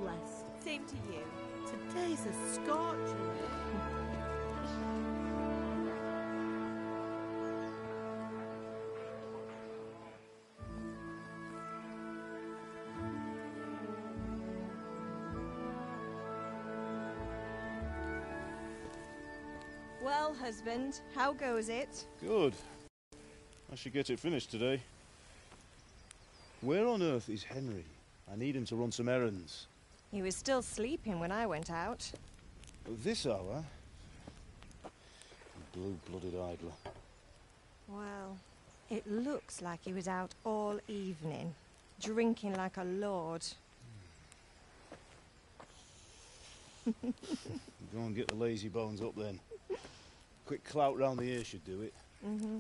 blessed. Same to you. Today's a scorcher. Well, husband, how goes it? Good. I should get it finished today. Where on earth is Henry? I need him to run some errands. He was still sleeping when I went out. At this hour? Blue-blooded idler. Well, it looks like he was out all evening, drinking like a lord. Go and get the lazy bones up then. Quick clout round the ear should do it. Mm-hmm.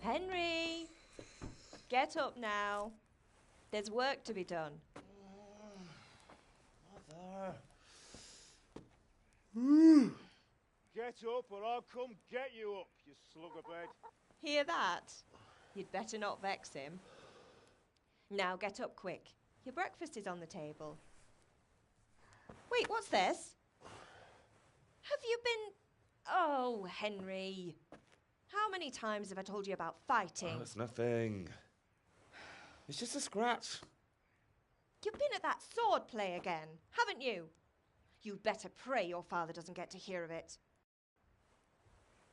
Henry! Get up now. There's work to be done. Mother! Get up or I'll come get you up, you slug of bed. Hear that? You'd better not vex him. Now get up quick. Your breakfast is on the table. Wait, what's this? Have you been... Oh, Henry. How many times have I told you about fighting? Oh, it's nothing. It's just a scratch. You've been at that sword play again, haven't you? You'd better pray your father doesn't get to hear of it.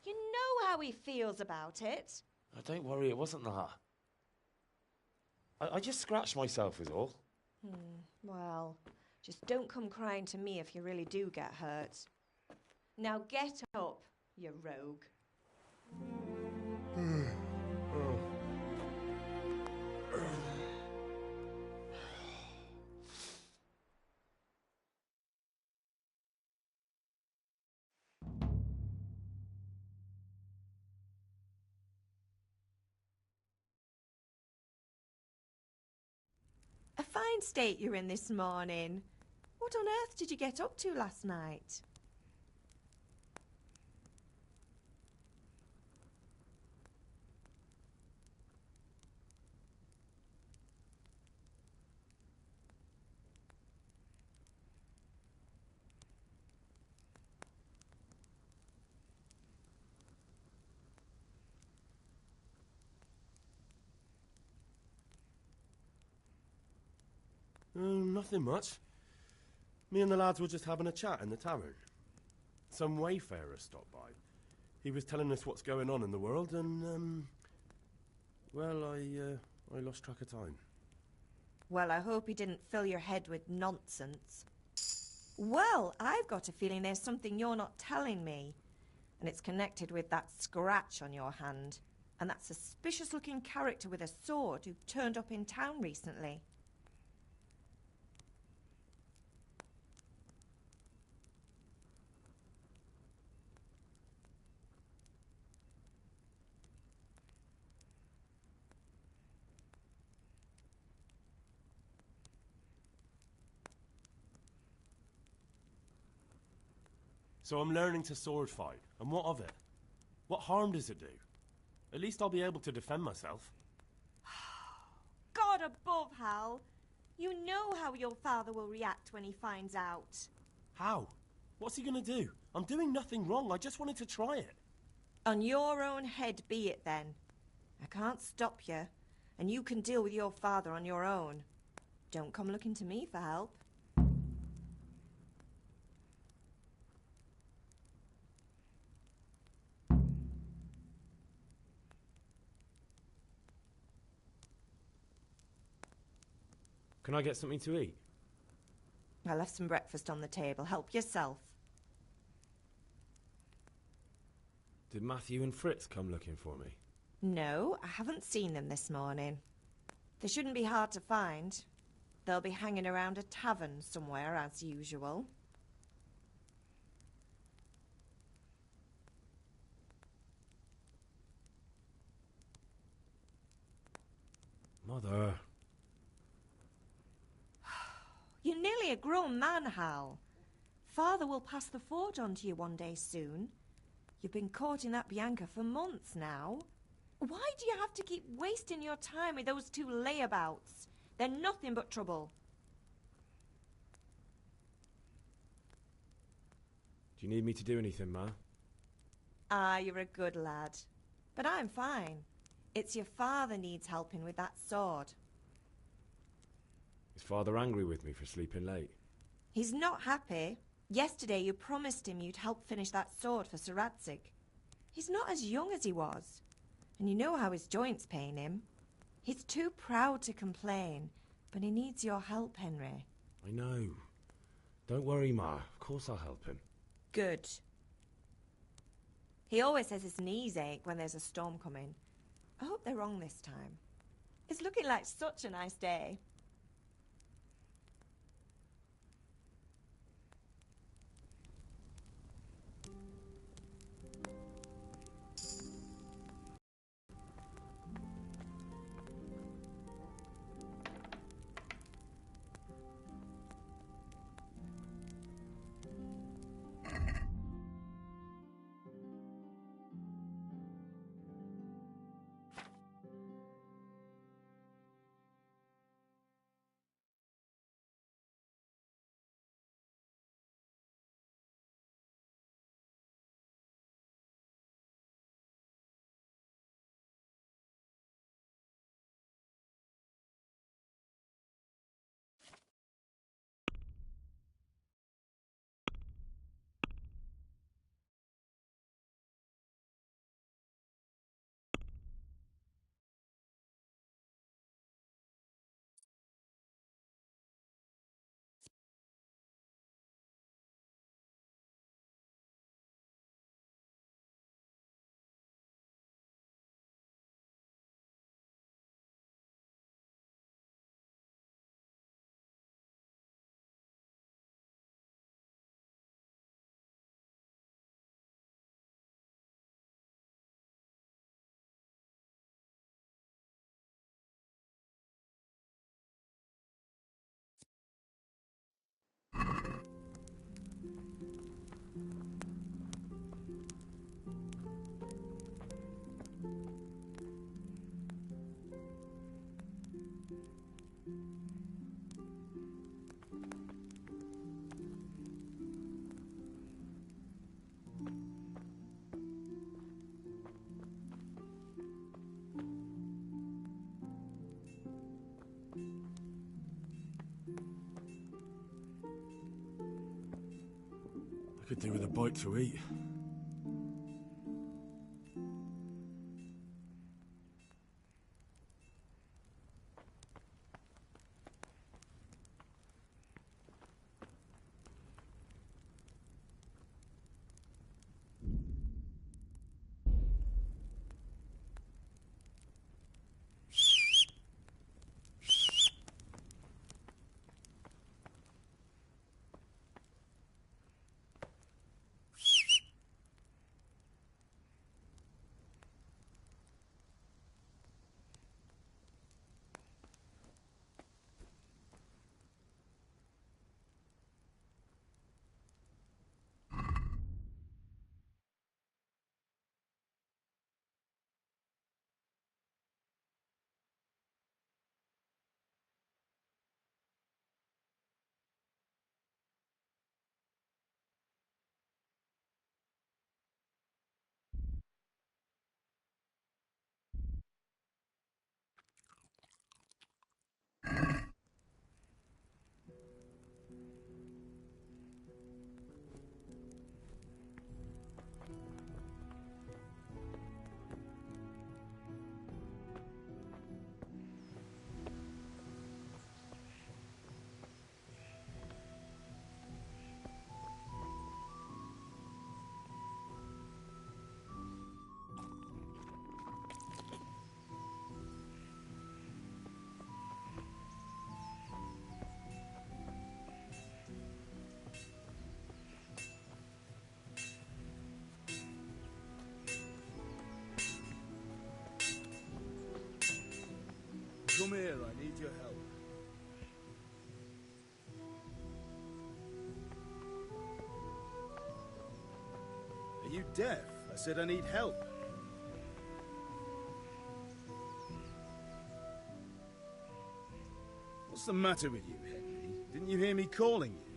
You know how he feels about it. Oh, don't worry, it wasn't that. I just scratched myself is all. Well, just don't come crying to me if you really do get hurt. Now get up, you rogue. A fine state you're in this morning. What on earth did you get up to last night? Nothing much. Me and the lads were just having a chat in the tavern. Some wayfarer stopped by. He was telling us what's going on in the world and, well, I lost track of time. Well, I hope he didn't fill your head with nonsense. Well, I've got a feeling there's something you're not telling me. And it's connected with that scratch on your hand. And that suspicious-looking character with a sword who turned up in town recently. So I'm learning to sword fight, and what of it? What harm does it do? At least I'll be able to defend myself. God above, Hal. You know how your father will react when he finds out. How? What's he gonna do? I'm doing nothing wrong, I just wanted to try it. On your own head be it then. I can't stop you, and you can deal with your father on your own. Don't come looking to me for help. Can I get something to eat? I left some breakfast on the table. Help yourself. Did Matthew and Fritz come looking for me? No, I haven't seen them this morning. They shouldn't be hard to find. They'll be hanging around a tavern somewhere, as usual. Mother. You're nearly a grown man, Hal. Father will pass the forge on to you one day soon. You've been courting that Bianca for months now. Why do you have to keep wasting your time with those two layabouts? They're nothing but trouble. Do you need me to do anything, Ma? Ah, you're a good lad. But I'm fine. It's your father needs helping with that sword. Is Father angry with me for sleeping late? He's not happy. Yesterday you promised him you'd help finish that sword for Sir Radzig. He's not as young as he was. And you know how his joints pain him. He's too proud to complain, but he needs your help, Henry. I know. Don't worry, Ma. Of course I'll help him. Good. He always says his knees ache when there's a storm coming. I hope they're wrong this time. It's looking like such a nice day. I could do with a bite to eat. Come here, I need your help. you deaf? I said I need help. What's the matter with you, Henry? Didn't you hear me calling you?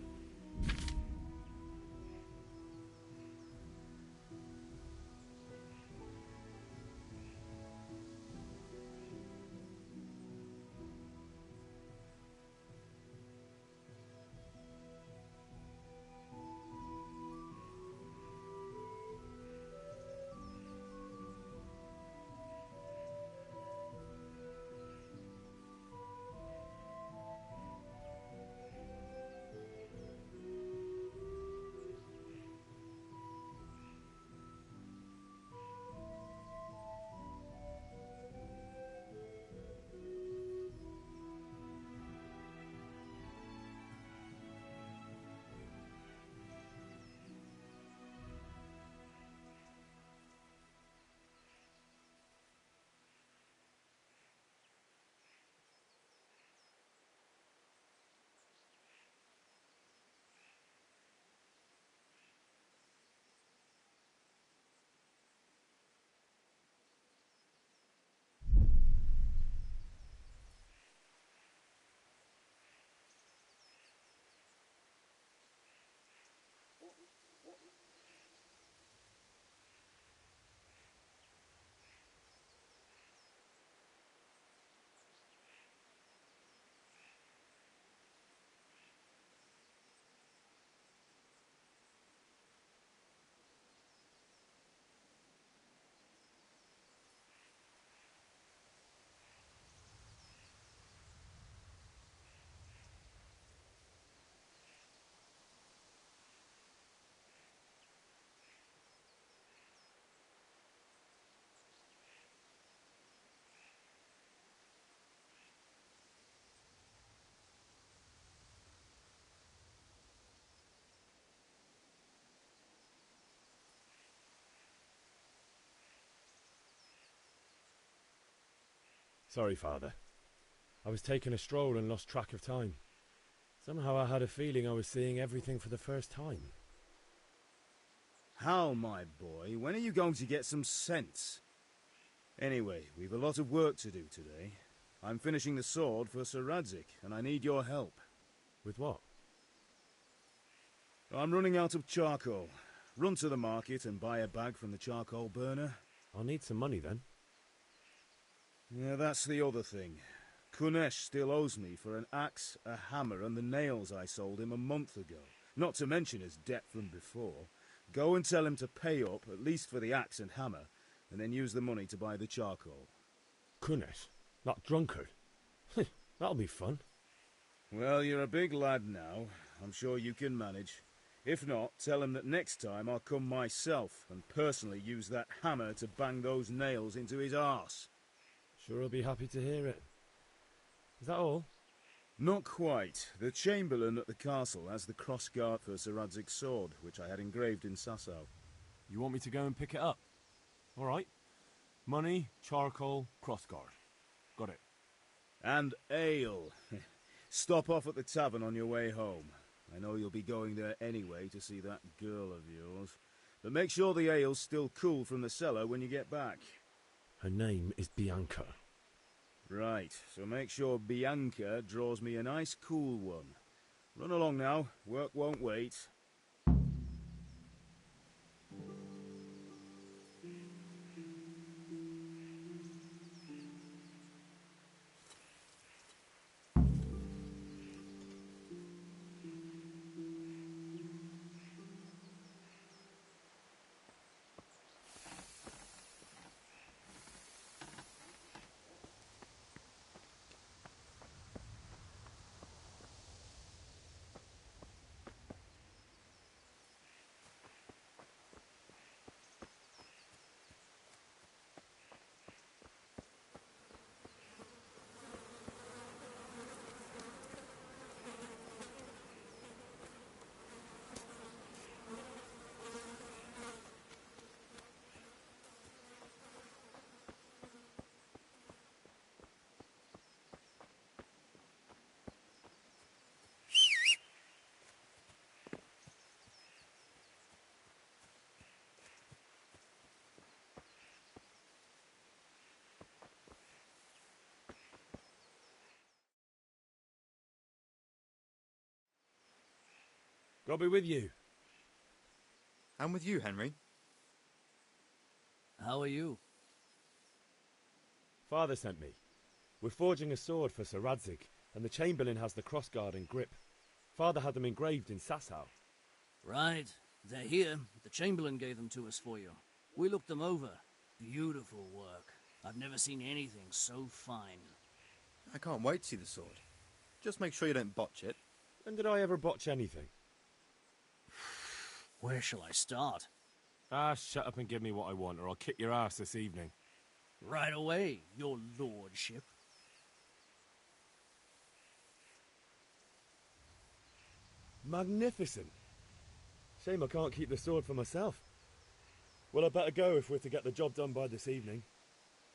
Sorry, Father. I was taking a stroll and lost track of time. Somehow I had a feeling I was seeing everything for the first time. Hal, my boy, when are you going to get some sense? Anyway, we've a lot of work to do today. I'm finishing the sword for Sir Radzig, and I need your help. With what? I'm running out of charcoal. Run to the market and buy a bag from the charcoal burner. I'll need some money then. Yeah, that's the other thing. Kunesh still owes me for an axe, a hammer, and the nails I sold him a month ago. Not to mention his debt from before. Go and tell him to pay up, at least for the axe and hammer, and then use the money to buy the charcoal. Kunesh? That drunkard? That'll be fun. Well, you're a big lad now. I'm sure you can manage. If not, tell him that next time I'll come myself and personally use that hammer to bang those nails into his arse. Sure I'll be happy to hear it. Is that all? Not quite. The Chamberlain at the castle has the cross-guard for Sir Radzig's sword, which I had engraved in Sasau. You want me to go and pick it up? All right. Money, charcoal, crossguard. Got it. And ale. Stop off at the tavern on your way home. I know you'll be going there anyway to see that girl of yours. But make sure the ale's still cool from the cellar when you get back. Her name is Bianca. Right, so make sure Bianca draws me a nice cool one. Run along now, work won't wait. God be with you. And with you, Henry. How are you? Father sent me. We're forging a sword for Sir Radzig, and the Chamberlain has the crossguard and grip. Father had them engraved in Sasau. Right. They're here. The Chamberlain gave them to us for you. We looked them over. Beautiful work. I've never seen anything so fine. I can't wait to see the sword. Just make sure you don't botch it. When did I ever botch anything? Where shall I start? Ah, shut up and give me what I want, or I'll kick your ass this evening. Right away, your lordship. Magnificent. Shame I can't keep the sword for myself. Well, I better go if we're to get the job done by this evening.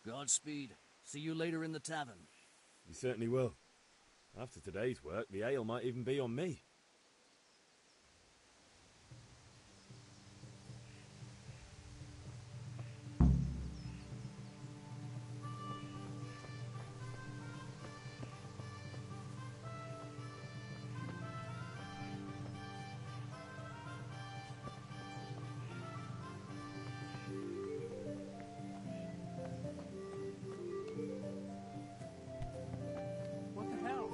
Godspeed. See you later in the tavern. You certainly will. After today's work, the ale might even be on me. What the hell?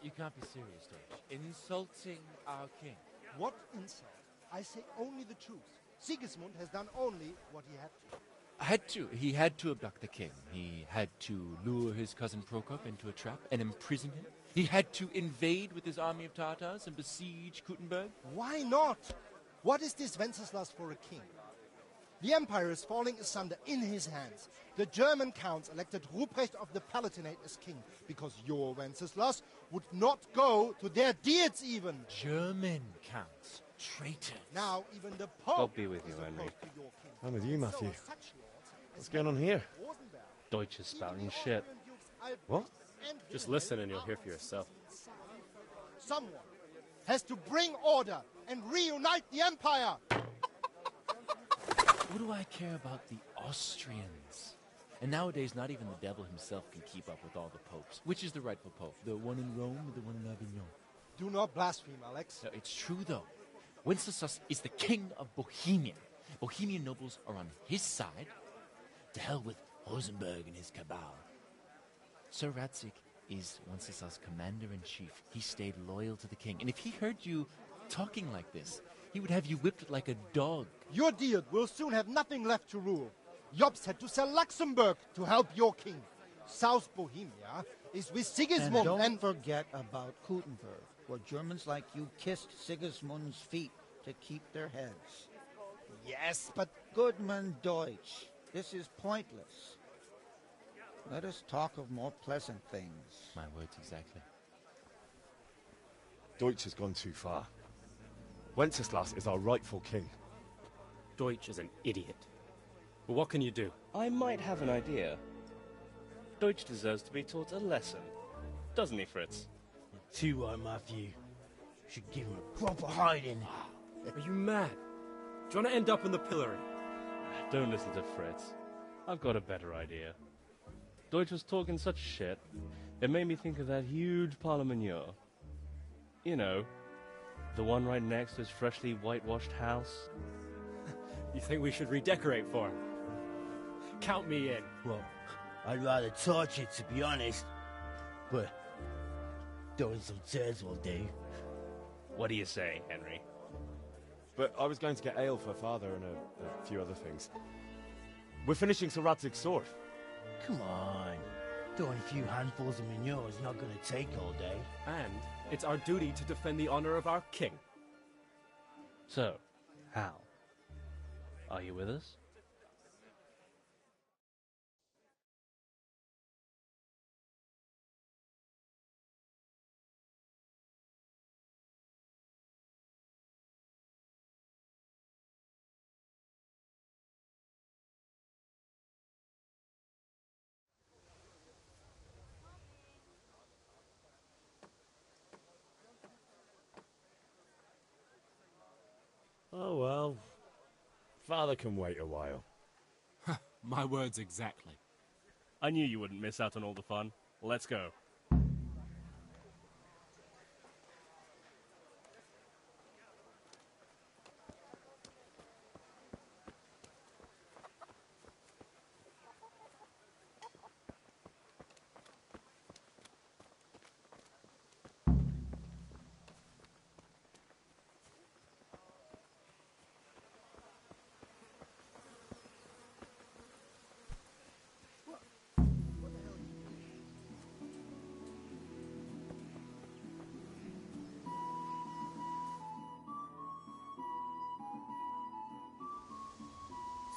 You can't be serious, Deutsch. Insulting our king. What insult? I say only the truth. Sigismund has done only what he had to. Had to. He had to abduct the king. He had to lure his cousin Prokop into a trap and imprison him. He had to invade with his army of Tartars and besiege Kuttenberg. Why not? What is this Wenceslas for a king? The empire is falling asunder in his hands. The German counts elected Ruprecht of the Palatinate as king because your Wenceslas would not go to their deeds even. German counts. Traitor. Now even the Pope God be with you, is Henry. opposed to your king. I'm with you, So Matthew. are such lords What's as going on here? Rosenberg, Deutsch is spouting even shit. the Dukes Albrecht What? and Just Wilhelm listen and you'll are hear for yourself. Someone has to bring order and reunite the empire. What do I care about the Austrians? And nowadays, not even the devil himself can keep up with all the popes. Which is the rightful pope? The one in Rome or the one in Avignon? Do not blaspheme, Alex. No, it's true, though. Wenceslas is the king of Bohemia. Bohemian nobles are on his side. To hell with Rosenberg and his cabal. Sir Radzig is Wenceslas' commander-in-chief. He stayed loyal to the king. And if he heard you talking like this, he would have you whipped like a dog. Your deal will soon have nothing left to rule. Jobst had to sell Luxembourg to help your king. South Bohemia is with Sigismund And don't forget about Kuttenberg, where Germans like you kissed Sigismund's feet to keep their heads. Yes, but Goodman Deutsch, this is pointless. Let us talk of more pleasant things. My words exactly. Deutsch has gone too far. Wenceslas is our rightful king. Deutsch is an idiot. But what can you do? I might have an idea. Deutsch deserves to be taught a lesson. Doesn't he, Fritz? Too right, Matthew. Should give him a proper hiding. Are you mad? Do you want to end up in the pillory? Don't listen to Fritz. I've got a better idea. Deutsch was talking such shit. It made me think of that huge pile of manure. You know, the one right next to his freshly whitewashed house. You think we should redecorate for him? Count me in. Well, I'd rather torch it, to be honest. But throwing some turds will do. What do you say, Henry? But I was going to get ale for Father and a few other things. We're finishing Sir Radzig's sword. Come on. Throwing a few handfuls of manure is not going to take all day. And it's our duty to defend the honor of our king. So, Hal, are you with us? Oh well. Father can wait a while. My words exactly. I knew you wouldn't miss out on all the fun. Let's go.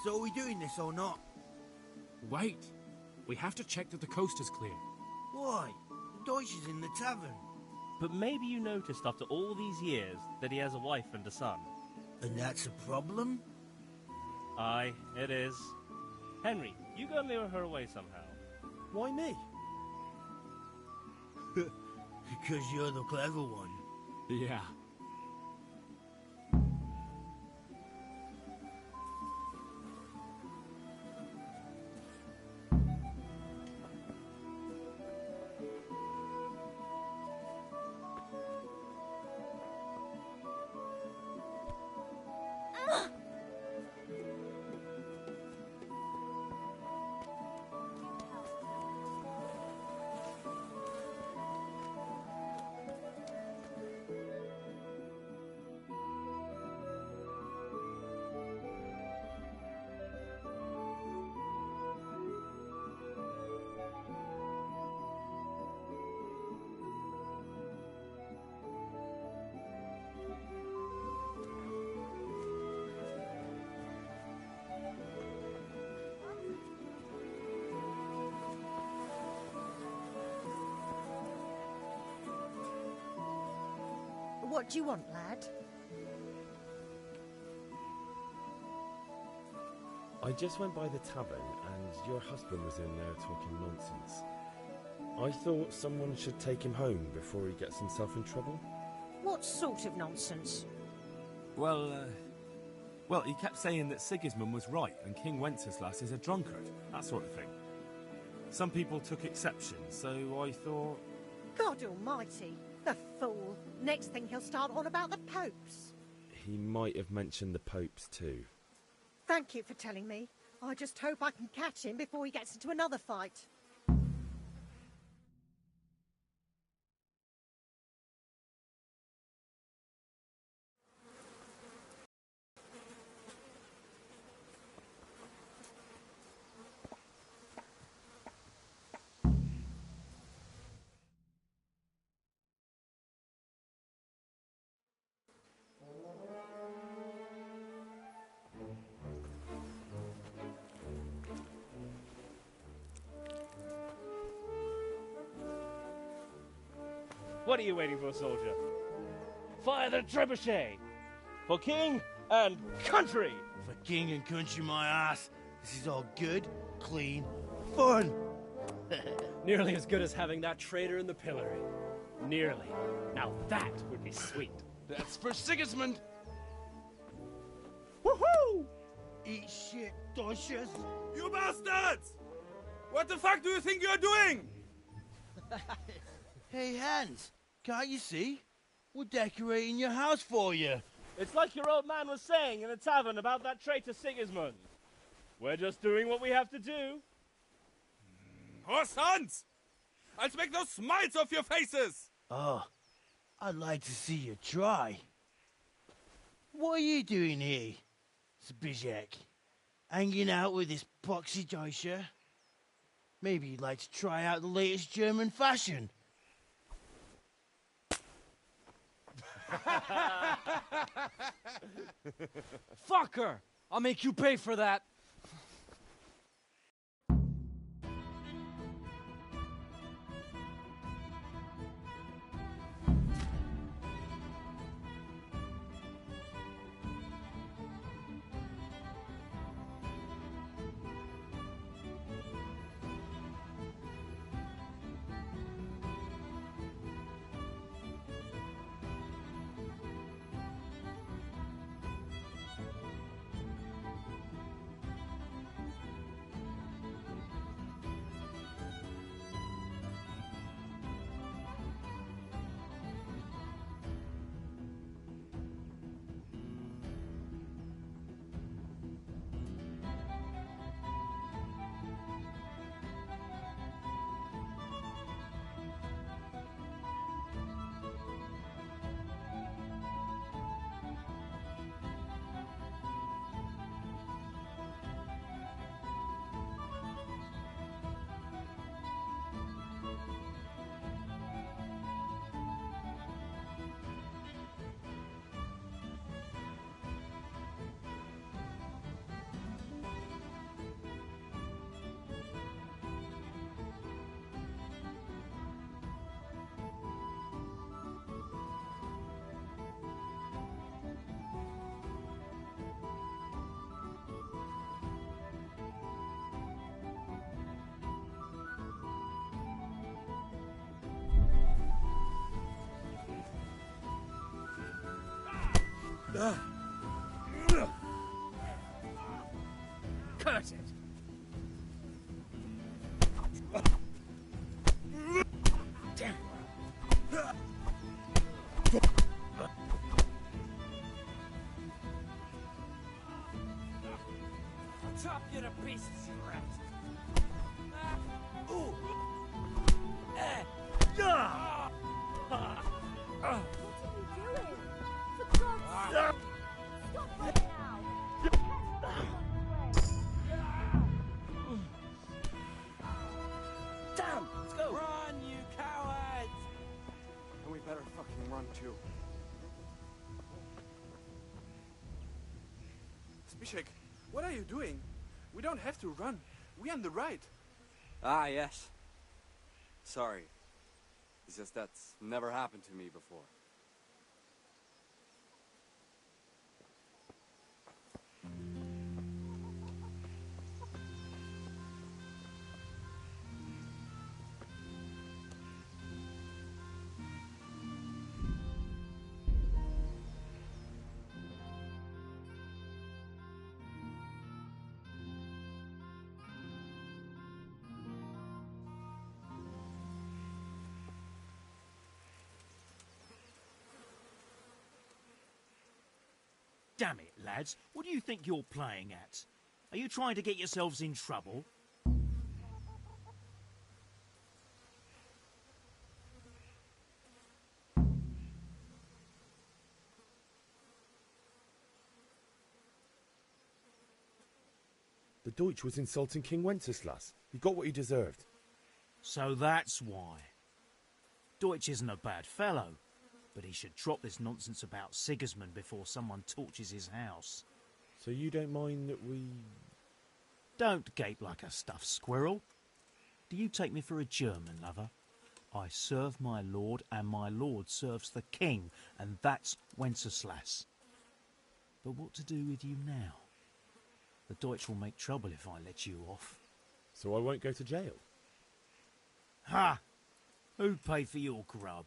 So are we doing this or not? Wait. We have to check that the coast is clear. Why? The Deutsch is in the tavern. But maybe you noticed after all these years that he has a wife and a son. And that's a problem? Aye, it is. Henry, you go lure her away somehow. Why me? Because you're the clever one. Yeah. What do you want, lad? I just went by the tavern and your husband was in there talking nonsense. I thought someone should take him home before he gets himself in trouble. What sort of nonsense? Well, he kept saying that Sigismund was right and King Wenceslas is a drunkard, that sort of thing. Some people took exception, so I thought... God almighty, the fool. Next thing he'll start on about the popes. He might have mentioned the popes too. Thank you for telling me. I just hope I can catch him before he gets into another fight. What are you waiting for, soldier? Fire the trebuchet! For king and country! For king and country, my ass. This is all good, clean, fun. Nearly as good as having that traitor in the pillory. Nearly. Now that would be sweet. That's for Sigismund! Woohoo! Eat shit, Deutsches. You bastards! What the fuck do you think you're doing? Hey, Hans, can't you see? We're decorating your house for you. It's like your old man was saying in the tavern about that traitor Sigismund. We're just doing what we have to do. Oh, sons! I'll make those smiles off your faces! Oh, I'd like to see you try. What are you doing here, Zbyszek? Hanging out with this poxy Deutscher? Maybe you'd like to try out the latest German fashion. Fucker! I'll make you pay for that. Curse it! Damn. I'll chop you to pieces, you rat. Ooh. Damn! Let's go! Run, you cowards! And we better fucking run too. Zbyszek, what are you doing? We don't have to run. We're on the right. Ah, yes. Sorry. It's just that's never happened to me before. Damn it, lads. What do you think you're playing at? Are you trying to get yourselves in trouble? The Deutsch was insulting King Wenceslas. He got what he deserved. So that's why. Deutsch isn't a bad fellow, but he should drop this nonsense about Sigismund before someone torches his house. So you don't mind that we... Don't gape like a stuffed squirrel. Do you take me for a German, lover? I serve my lord, and my lord serves the king, and that's Wenceslas. But what to do with you now? The Deutsch will make trouble if I let you off. So I won't go to jail? Ha! Who'd pay for your grub?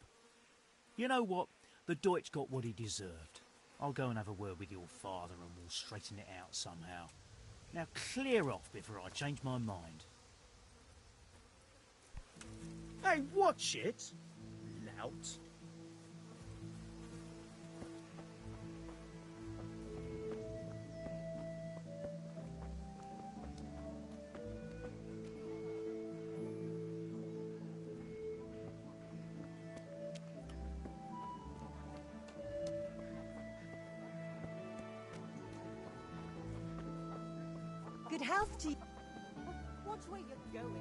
You know what? The Deutsch got what he deserved. I'll go and have a word with your father and we'll straighten it out somehow. Now clear off before I change my mind. Hey, watch it, lout. Good health to you. Watch where you're going.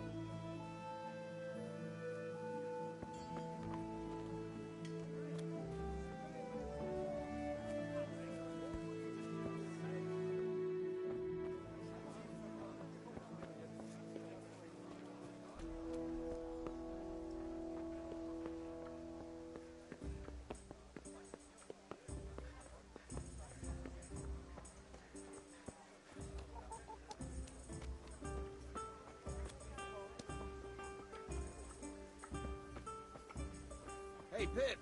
Hey, Pip,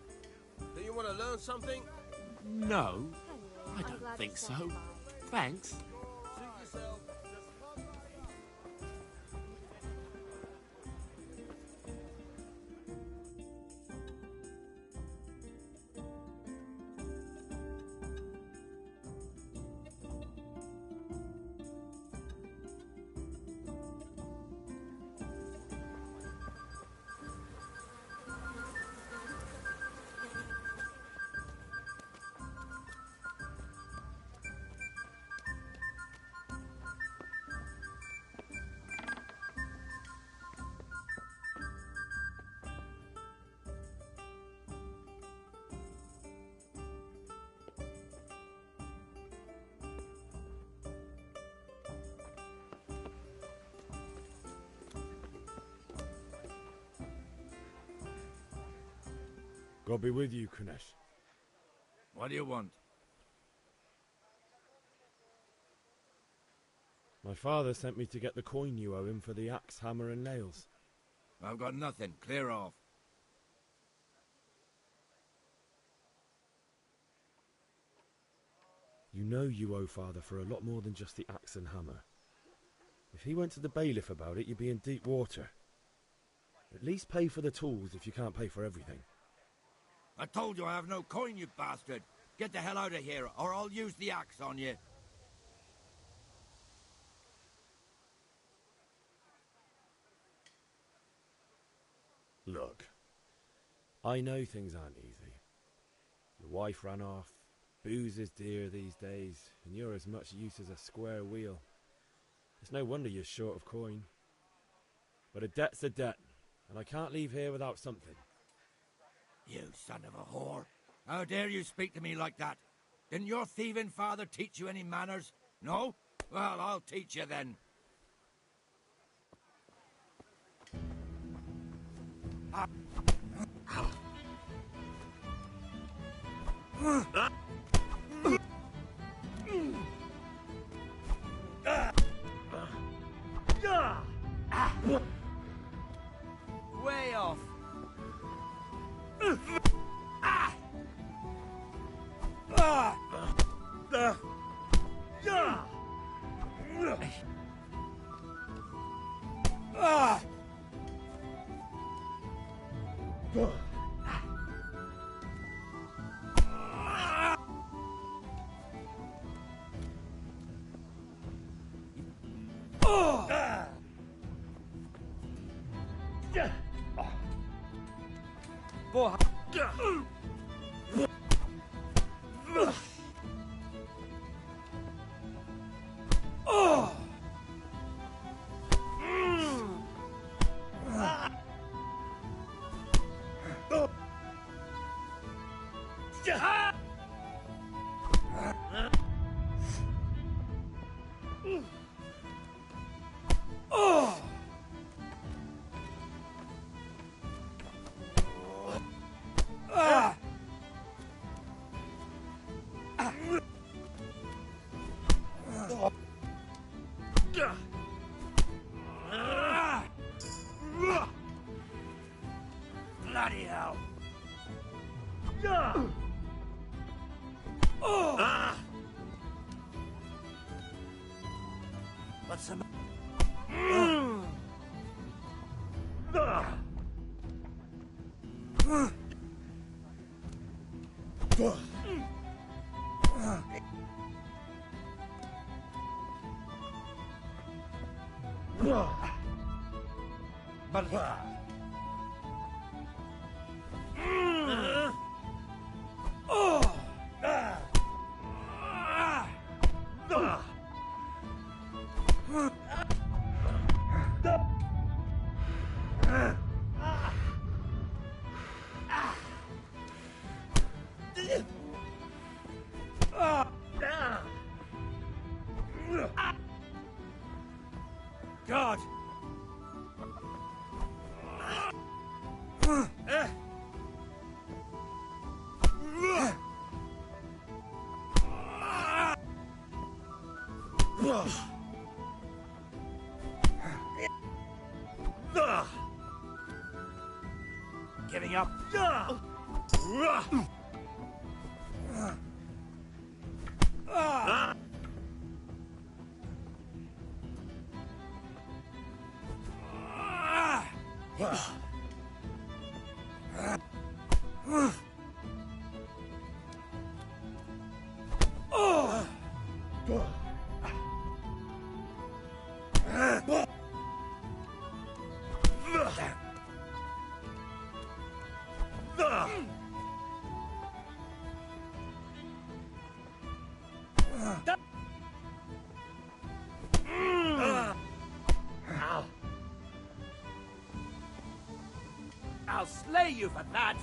do you want to learn something? No, I don't think so. Thanks. Suit yourself. God be with you, Kunesh. What do you want? My father sent me to get the coin you owe him for the axe, hammer and nails. I've got nothing. Clear off. You know you owe father for a lot more than just the axe and hammer. If he went to the bailiff about it, you'd be in deep water. At least pay for the tools if you can't pay for everything. I told you I have no coin, you bastard. Get the hell out of here, or I'll use the axe on you. Look, I know things aren't easy. Your wife ran off, booze is dear these days, and you're as much use as a square wheel. It's no wonder you're short of coin. But a debt's a debt, and I can't leave here without something. You son of a whore. How dare you speak to me like that? Didn't your thieving father teach you any manners? No? Well, I'll teach you then. Way off. Bloody hell. What's the God! Giving up. I'll slay you for that!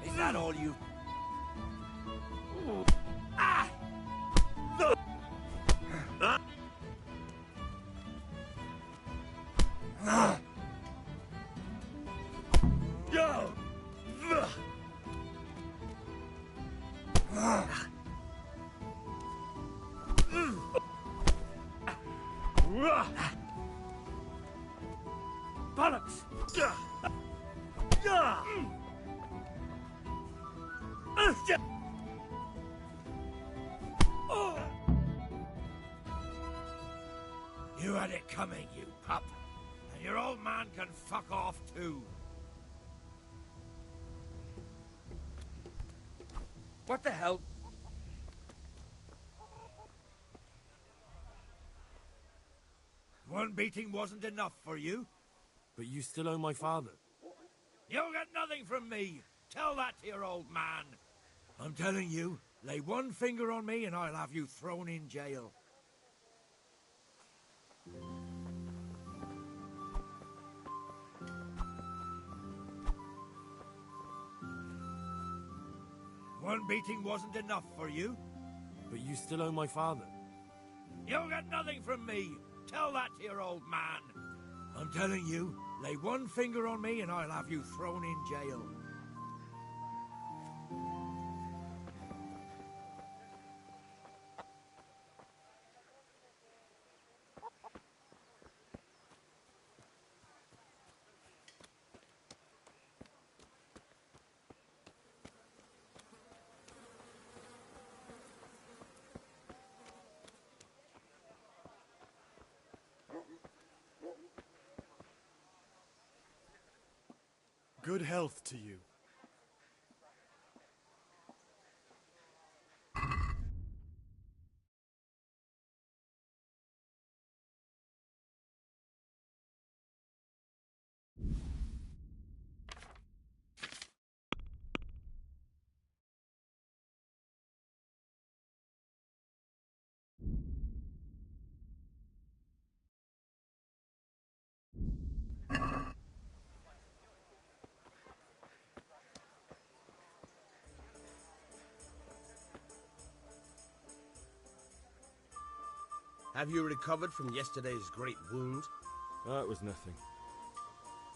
Is that all you... Bollocks! You had it coming, you pup. And your old man can fuck off too. What the hell? One beating wasn't enough for you? But you still owe my father. You'll get nothing from me. Tell that to your old man. I'm telling you, lay one finger on me and I'll have you thrown in jail. One beating wasn't enough for you? But you still owe my father. You'll get nothing from me. Tell that to your old man. I'm telling you, lay one finger on me and I'll have you thrown in jail. Good health to you. Have you recovered from yesterday's great wound? It was nothing.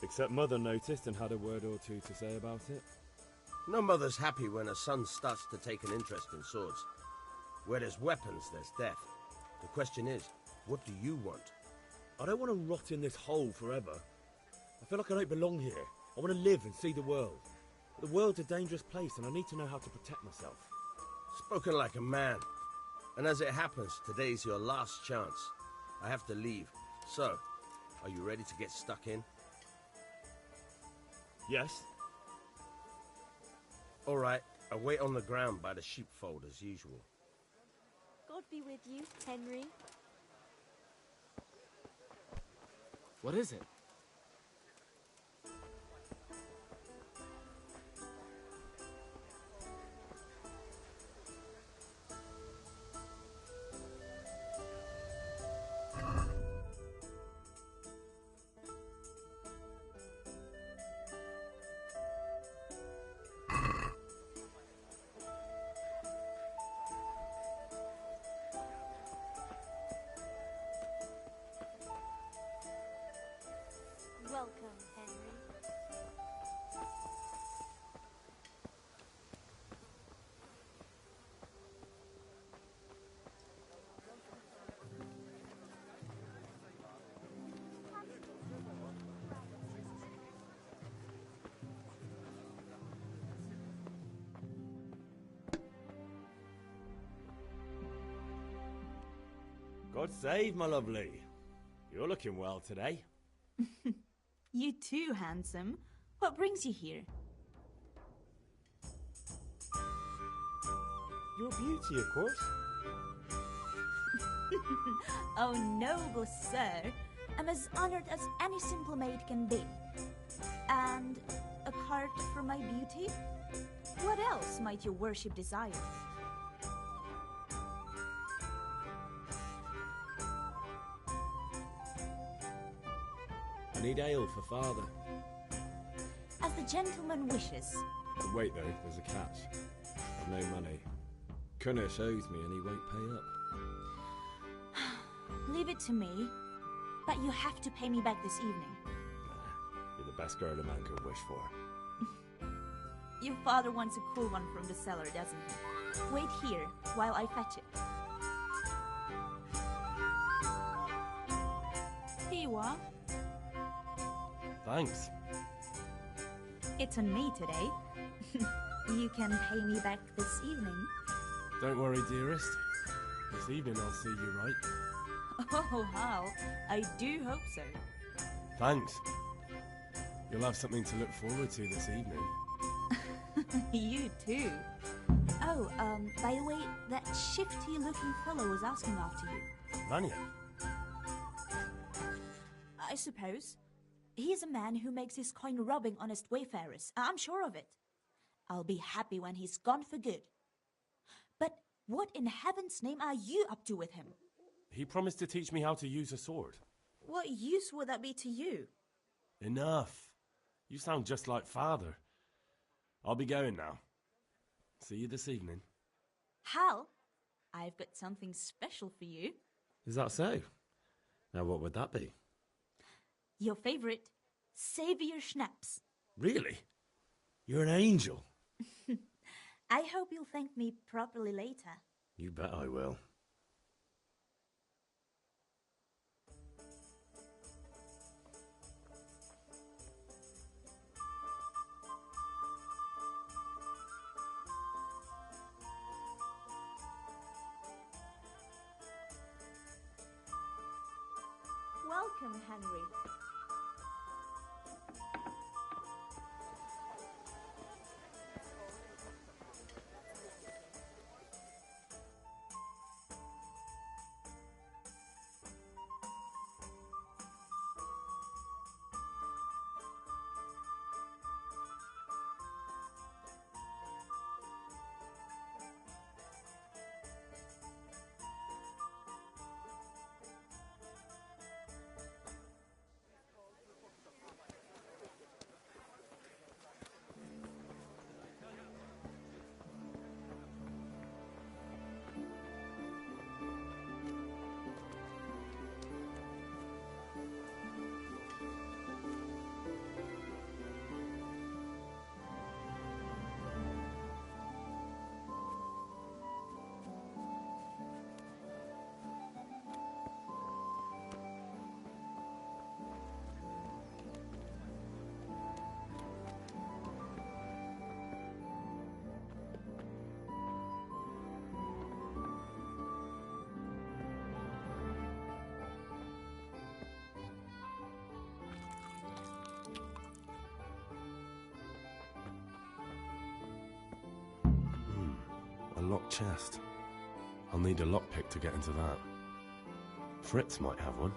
Except Mother noticed and had a word or two to say about it. No mother's happy when her son starts to take an interest in swords. Where there's weapons, there's death. The question is, what do you want? I don't want to rot in this hole forever. I feel like I don't belong here. I want to live and see the world. The world's a dangerous place and I need to know how to protect myself. Spoken like a man. And as it happens, today's your last chance. I have to leave. So, are you ready to get stuck in? Yes. All right, I'll wait on the ground by the sheepfold as usual. God be with you, Henry. What is it? Welcome, Henry. God save, my lovely. You're looking well today. You too, handsome. What brings you here? Your beauty, of course. Oh, noble sir. I'm as honored as any simple maid can be. And apart from my beauty, what else might your worship desire? I need ale for father. As the gentleman wishes. Wait though, there's a catch. I've no money. Cunnish owes me and he won't pay up. Leave it to me. But you have to pay me back this evening. You're the best girl a man could wish for. Your father wants a cool one from the cellar, doesn't he? Wait here while I fetch it. Here you are. Thanks. It's on me today. You can pay me back this evening. Don't worry, dearest. This evening I'll see you right. Oh, how? I do hope so. Thanks. You'll have something to look forward to this evening. You too. Oh, by the way, that shifty-looking fellow was asking after you. Vanya? I suppose. He's a man who makes his coin robbing honest wayfarers. I'm sure of it. I'll be happy when he's gone for good. But what in heaven's name are you up to with him? He promised to teach me how to use a sword. What use would that be to you? Enough. You sound just like father. I'll be going now. See you this evening. Hal, I've got something special for you. Is that so? Now what would that be? Your favorite Savior Schnapps. Really? You're an angel. I hope you'll thank me properly later. You bet I will. Welcome, Henry. locked chest. I'll need a lockpick to get into that. Fritz might have one.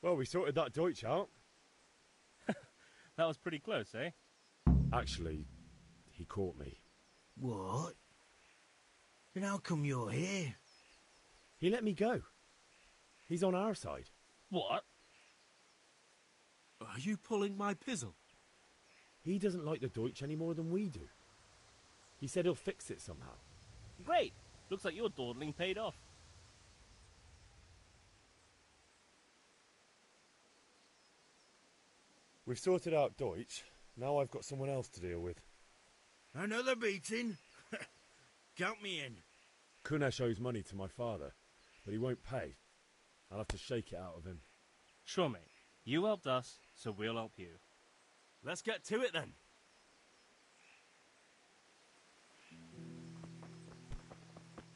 Well, we sorted that Deutsch out. That was pretty close, eh? Actually, he caught me. What? Then how come you're here? He let me go. He's on our side. What? Are you pulling my pizzle? He doesn't like the Deutsch any more than we do. He said he'll fix it somehow. Great! Looks like your dawdling paid off. We've sorted out Deutsch. Now I've got someone else to deal with. Another beating? Count me in. Kunesh owes money to my father, but he won't pay. I'll have to shake it out of him. Sure, mate. You helped us, so we'll help you. Let's get to it then.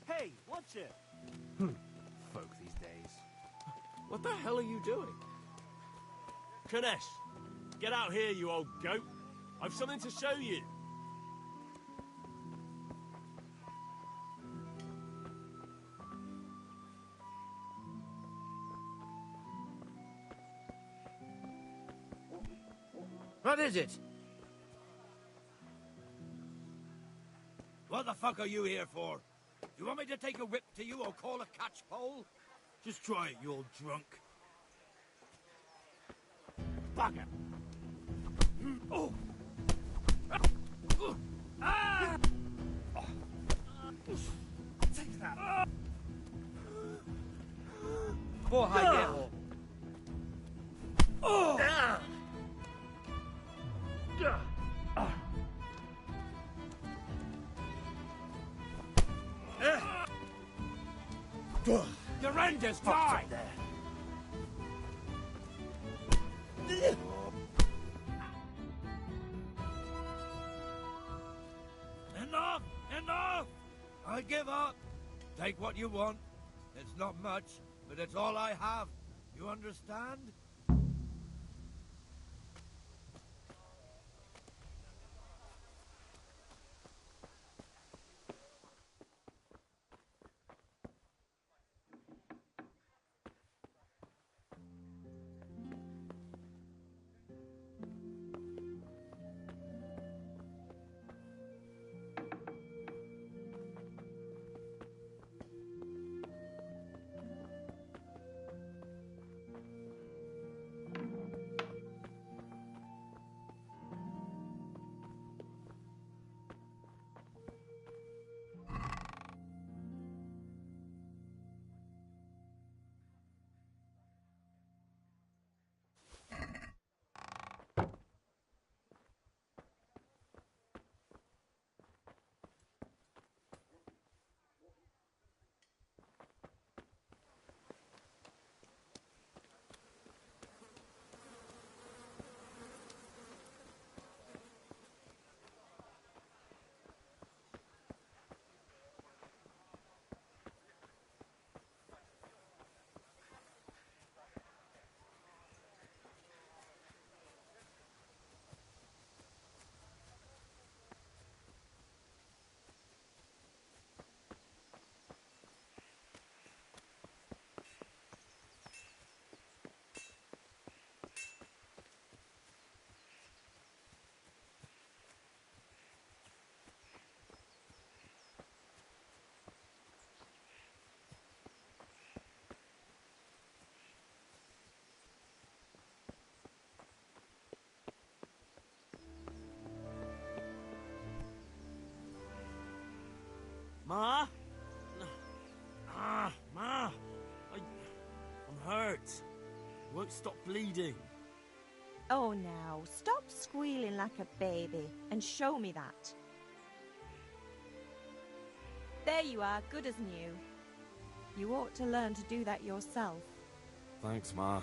Hey, watch it! Folk these days. What the hell are you doing? Kunesh, get out here, you old goat. I've something to show you. What is it? What the fuck are you here for? Do you want me to take a whip to you or call a catch pole? Just try it, you old drunk. Bugger! Oh! Ah! Take that! Porra, oh! Durandus, die! Enough! Enough! I give up. Take what you want. It's not much, but it's all I have. You understand? Ma? Ma! I'm hurt. I won't stop bleeding. Oh, now, stop squealing like a baby and show me that. There you are, good as new. You ought to learn to do that yourself. Thanks, Ma.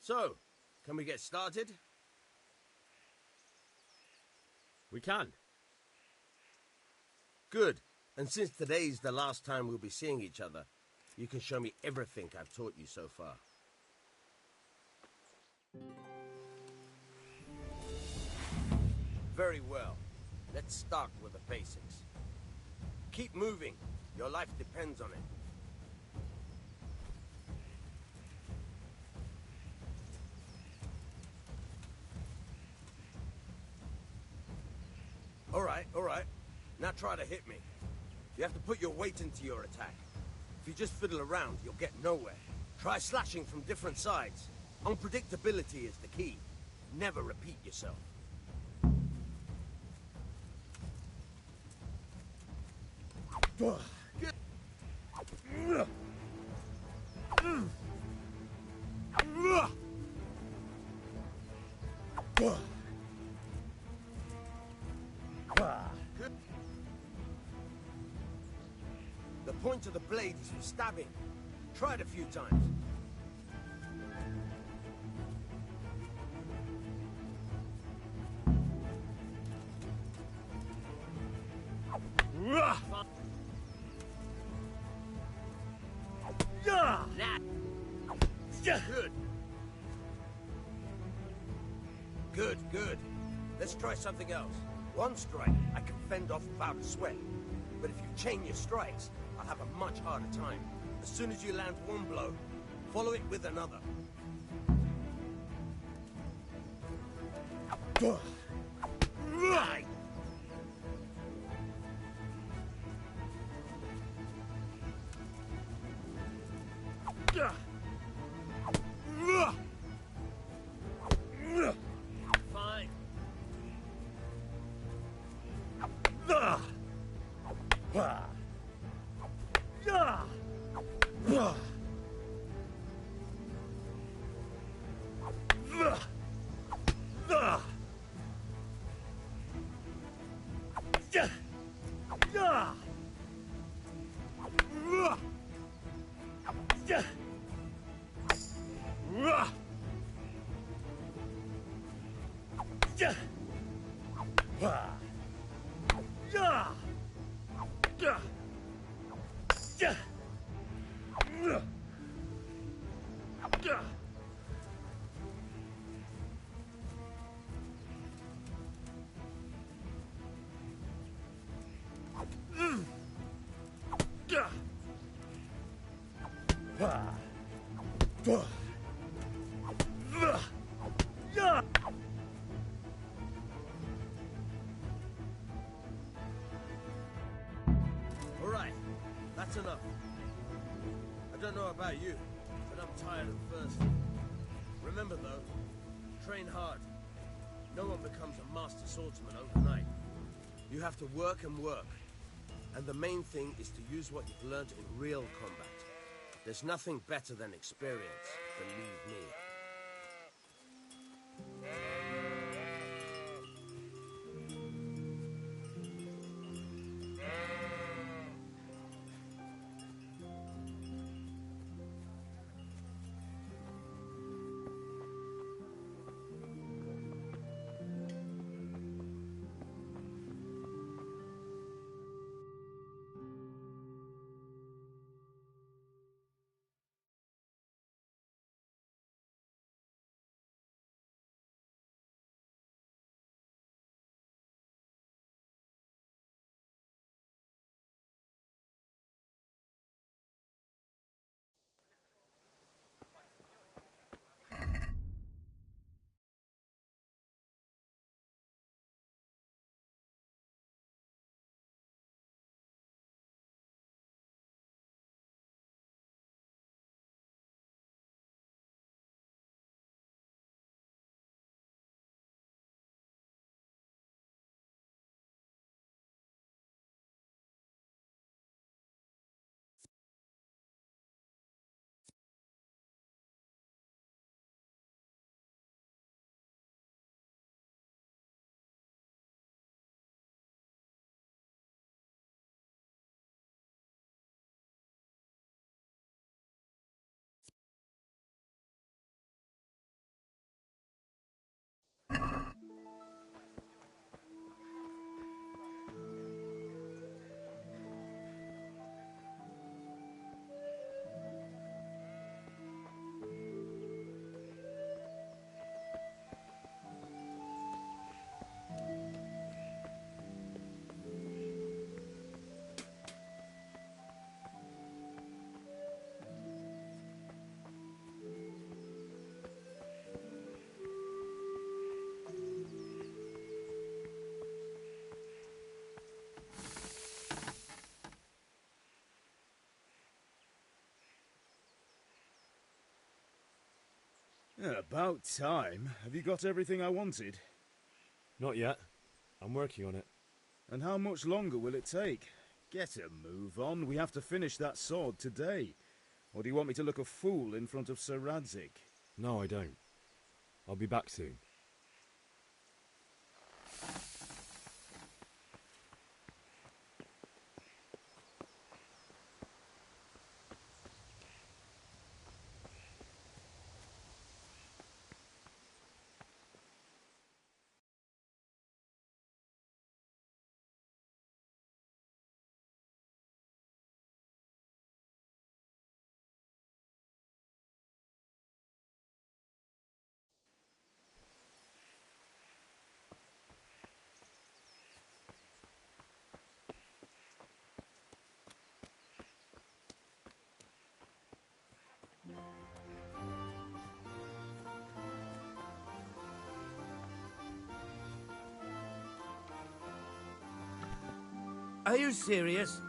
So, can we get started? We can. Good. And since today's the last time we'll be seeing each other, you can show me everything I've taught you so far. Very well. Let's start with the basics. Keep moving. Your life depends on it. All right. Now try to hit me. You have to put your weight into your attack. If you just fiddle around, you'll get nowhere. Try slashing from different sides. Unpredictability is the key. Never repeat yourself. Good. The point of the blade is for stabbing. Try it a few times. Good. Let's try something else. One strike, I can fend off without a sweat. But if you chain your strikes, I'll have a much harder time. As soon as you land one blow, follow it with another. Right. Fine. All right, that's enough. I don't know about you, but I'm tired and thirsty. Remember though, train hard. No one becomes a master swordsman overnight. You have to work and work. And the main thing is to use what you've learned in real combat. There's nothing better than experience, believe me. About time. Have you got everything I wanted? Not yet. I'm working on it. And how much longer will it take? Get a move on. We have to finish that sword today. Or do you want me to look a fool in front of Sir Radzik? No, I don't. I'll be back soon. Are you serious?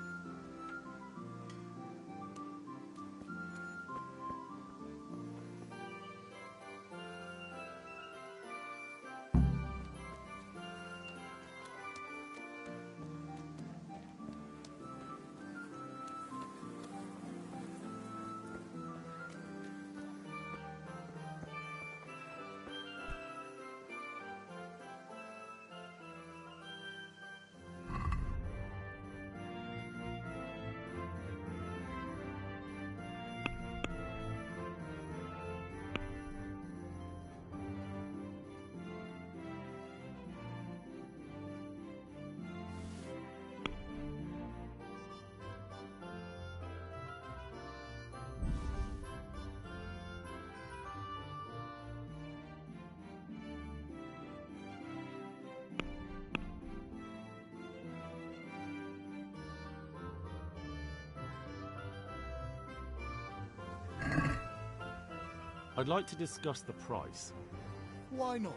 I'd like to discuss the price. Why not?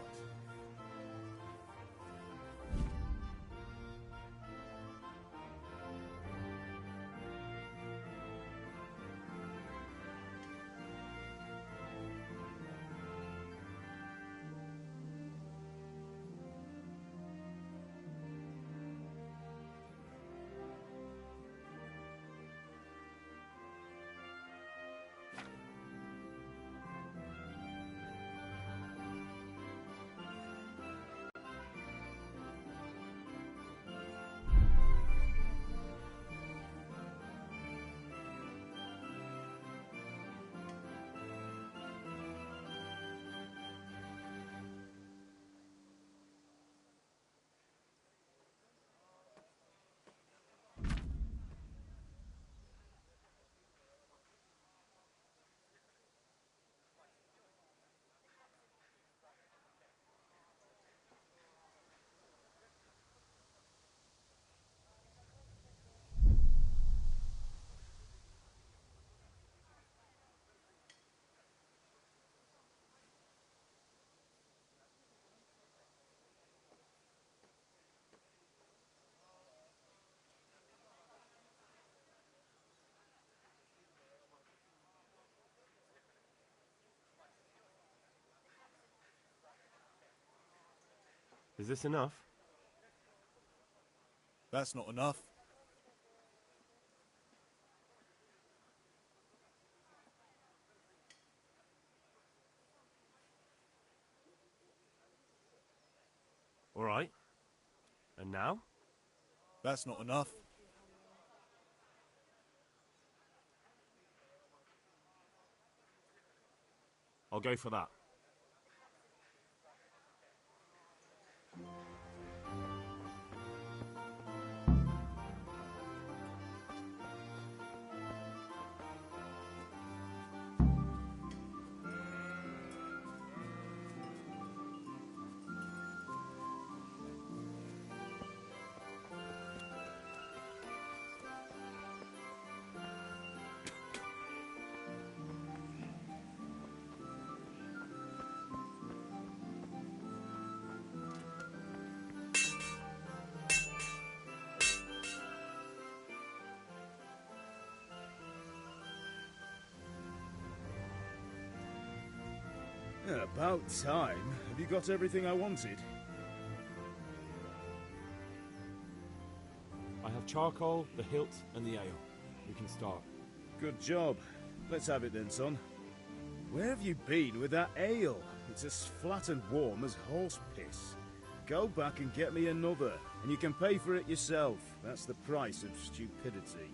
Is this enough? That's not enough. All right. And now? That's not enough. I'll go for that. About time. Have you got everything I wanted? I have charcoal, the hilt, and the ale. We can start. Good job. Let's have it then, son. Where have you been with that ale? It's as flat and warm as horse piss. Go back and get me another, and you can pay for it yourself. That's the price of stupidity.